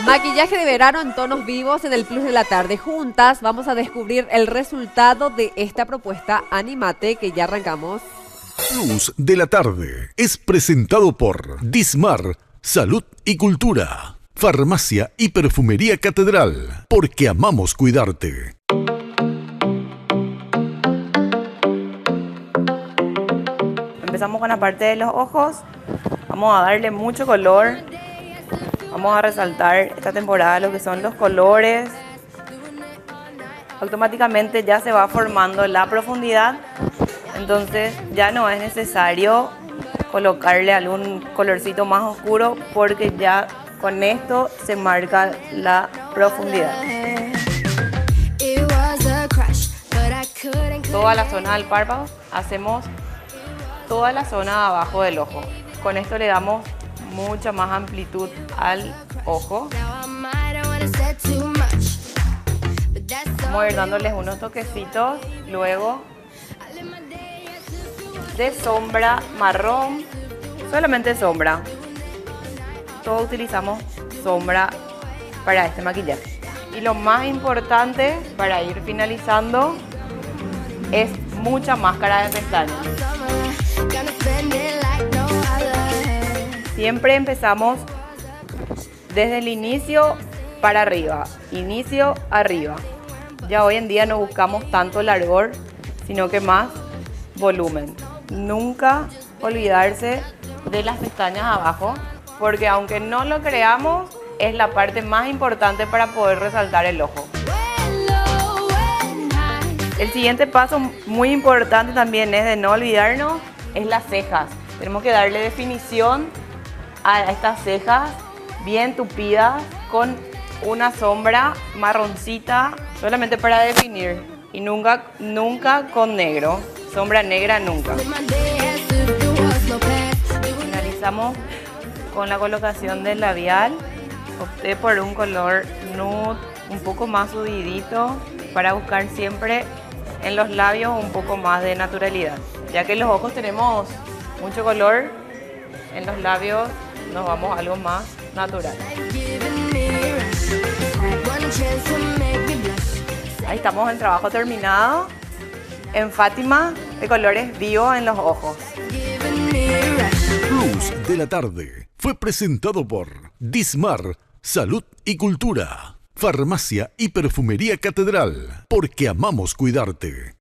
Maquillaje de verano en tonos vivos en el Plus de la Tarde. Juntas vamos a descubrir el resultado de esta propuesta. Anímate que ya arrancamos. Plus de la Tarde es presentado por Dismar, Salud y Cultura. Farmacia y Perfumería Catedral, porque amamos cuidarte. Empezamos con la parte de los ojos. Vamos a darle mucho color. Vamos a resaltar esta temporada lo que son los colores. Automáticamente ya se va formando la profundidad. Entonces ya no es necesario colocarle algún colorcito más oscuro porque ya con esto se marca la profundidad. Toda la zona del párpado, hacemos toda la zona de abajo del ojo. Con esto le damos mucha más amplitud al ojo. Vamos a ir dándoles unos toquecitos, luego de sombra marrón, solamente sombra. Todos utilizamos sombra para este maquillaje. Y lo más importante para ir finalizando es mucha máscara de pestañas. Siempre empezamos desde el inicio para arriba, inicio arriba. Ya hoy en día no buscamos tanto largor, sino que más volumen. Nunca olvidarse de las pestañas abajo, porque aunque no lo creamos, es la parte más importante para poder resaltar el ojo. El siguiente paso muy importante también es de no olvidarnos, es las cejas. Tenemos que darle definición a estas cejas bien tupidas con una sombra marroncita solamente para definir y nunca con negro. Sombra negra nunca. Finalizamos con la colocación del labial. Opté por un color nude un poco más subidito para buscar siempre en los labios un poco más de naturalidad. Ya que en los ojos tenemos mucho color, en los labios nos vamos a algo más natural. Ahí estamos, el trabajo terminado. En Fátima, de colores vivos en los ojos. Plus de la Tarde fue presentado por Dismar, Salud y Cultura. Farmacia y Perfumería Catedral, porque amamos cuidarte.